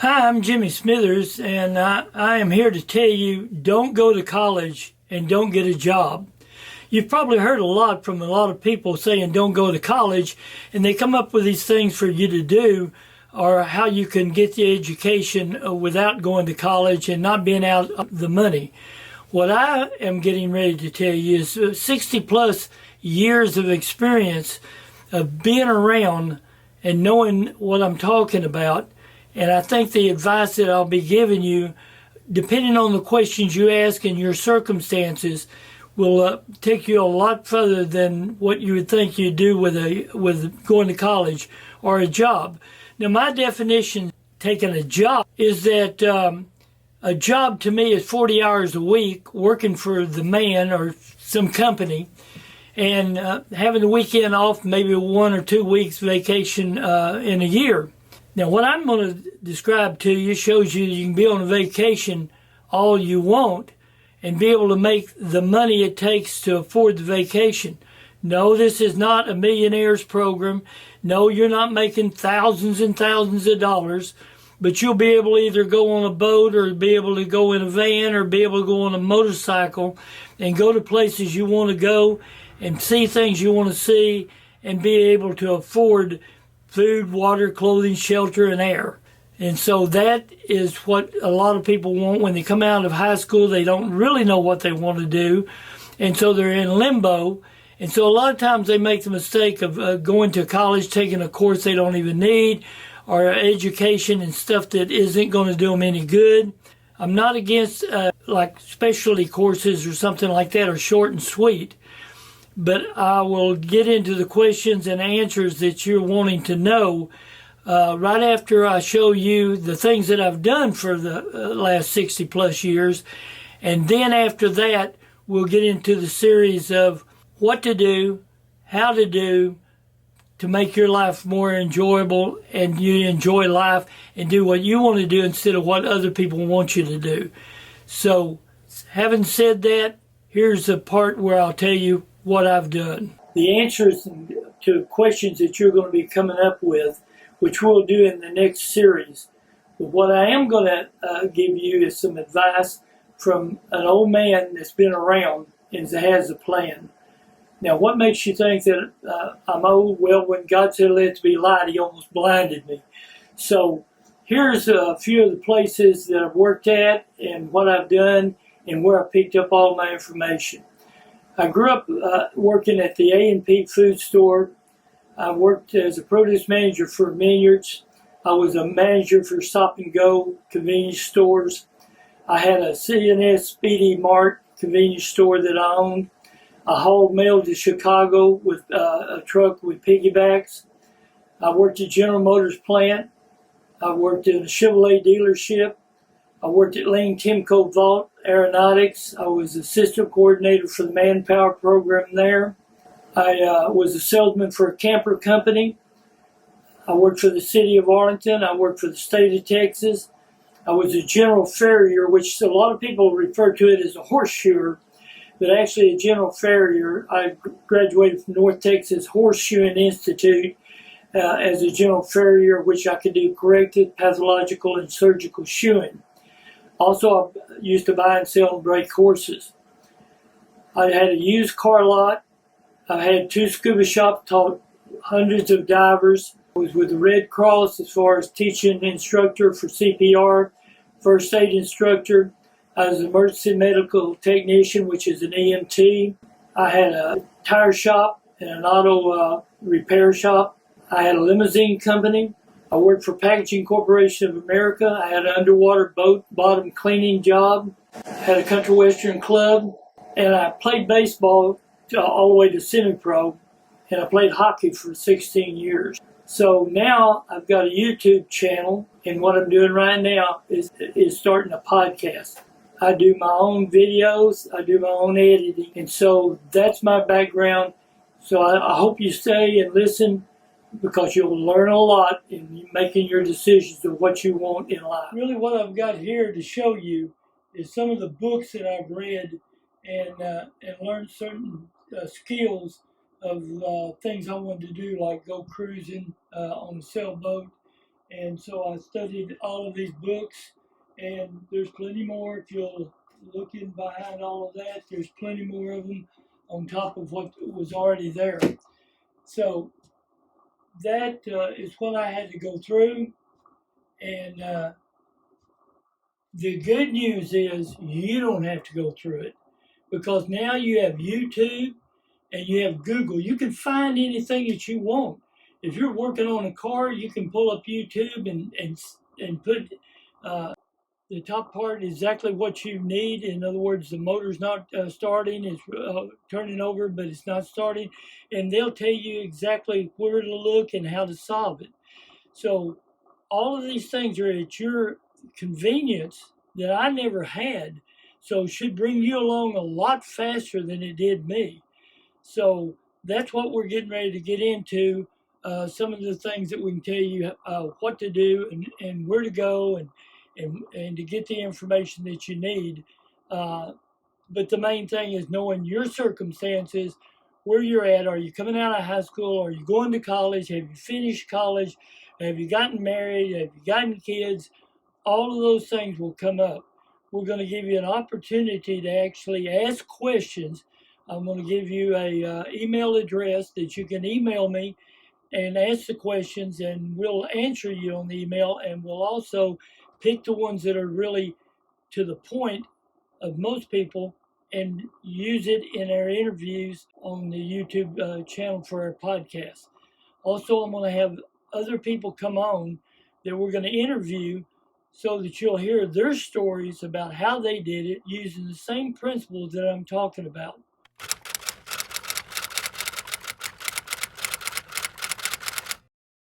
Hi, I'm Jimmy Smithers, and I am here to tell you don't go to college and don't get a job. You've probably heard a lot from a lot of people saying don't go to college, and they come up with these things for you to do or how you can get the education without going to college and not being out of the money. What I am getting ready to tell you is 60 plus years of experience of being around and knowing what I'm talking about. And I think the advice that I'll be giving you, depending on the questions you ask and your circumstances, will take you a lot further than what you would think you'd do with going to college or a job. Now, my definition of taking a job is that a job to me is 40 hours a week working for the man or some company and having the weekend off, maybe 1 or 2 weeks vacation in a year. Now, what I'm going to describe to you shows you can be on a vacation all you want and be able to make the money it takes to afford the vacation. No, this is not a millionaire's program. No, you're not making thousands and thousands of dollars, but you'll be able to either go on a boat or be able to go in a van or be able to go on a motorcycle and go to places you want to go and see things you want to see and be able to afford food, water, clothing, shelter, and air. And so that is what a lot of people want when they come out of high school. They don't really know what they want to do. And so they're in limbo. And so a lot of times they make the mistake of going to college, taking a course they don't even need, or education and stuff that isn't going to do them any good. I'm not against like specialty courses or something like that, or short and sweet. But I will get into the questions and answers that you're wanting to know right after I show you the things that I've done for the last 60 plus years. And then after that, we'll get into the series of what to do, how to do to make your life more enjoyable and you enjoy life and do what you want to do instead of what other people want you to do. So having said that, here's the part where I'll tell you what I've done. The answers to questions that you're going to be coming up with, which we'll do in the next series. But what I am going to give you is some advice from an old man that's been around and has a plan. Now, what makes you think that I'm old? Well, when God said let there be light, he almost blinded me. So here's a few of the places that I've worked at and what I've done and where I picked up all my information. I grew up working at the A&P food store. I worked as a produce manager for Vineyards. I was a manager for Stop and Go convenience stores. I had a C&S Speedy Mart convenience store that I owned. I hauled mail to Chicago with a truck with piggybacks. I worked at General Motors plant. I worked in a Chevrolet dealership. I worked at Lane Timco Vault Aeronautics. I was assistant coordinator for the manpower program there. I was a salesman for a camper company. I worked for the city of Arlington. I worked for the state of Texas. I was a general farrier, which a lot of people refer to it as a horseshoer, but actually a general farrier. I graduated from North Texas Horseshoeing Institute as a general farrier, which I could do corrective, pathological, and surgical shoeing. Also, I used to buy and sell and break horses. I had a used car lot. I had 2 scuba shops, taught hundreds of divers. I was with the Red Cross as far as teaching instructor for CPR, first aid instructor. I was an emergency medical technician, which is an EMT. I had a tire shop and an auto repair shop. I had a limousine company. I worked for Packaging Corporation of America. I had an underwater boat bottom cleaning job. I had a country western club. And I played baseball all the way to semi-pro. And I played hockey for 16 years. So now I've got a YouTube channel. And what I'm doing right now is starting a podcast. I do my own videos. I do my own editing. And so that's my background. So I hope you stay and listen, because you'll learn a lot in making your decisions of what you want in life. Really what I've got here to show you is some of the books that I've read and learned certain skills of things I wanted to do, like go cruising on a sailboat And so I studied all of these books, and there's plenty more. If you'll look in behind all of that, there's plenty more of them on top of what was already there. So that is what I had to go through. And the good news is you don't have to go through it because now you have YouTube and you have Google. You can find anything that you want. If you're working on a car, you can pull up YouTube and put the top part exactly what you need. In other words, the motor's not starting, it's turning over, but it's not starting. And they'll tell you exactly where to look and how to solve it. So all of these things are at your convenience that I never had. So it should bring you along a lot faster than it did me. So that's what we're getting ready to get into. Some of the things that we can tell you what to do and where to go and to get the information that you need. But the main thing is knowing your circumstances, where you're at. Are you coming out of high school? Are you going to college? Have you finished college? Have you gotten married? Have you gotten kids? All of those things will come up. We're going to give you an opportunity to actually ask questions. I'm going to give you a email address that you can email me and ask the questions, and we'll answer you on the email, and we'll also pick the ones that are really to the point of most people and use it in our interviews on the YouTube channel for our podcast. Also, I'm going to have other people come on that we're going to interview so that you'll hear their stories about how they did it using the same principles that I'm talking about.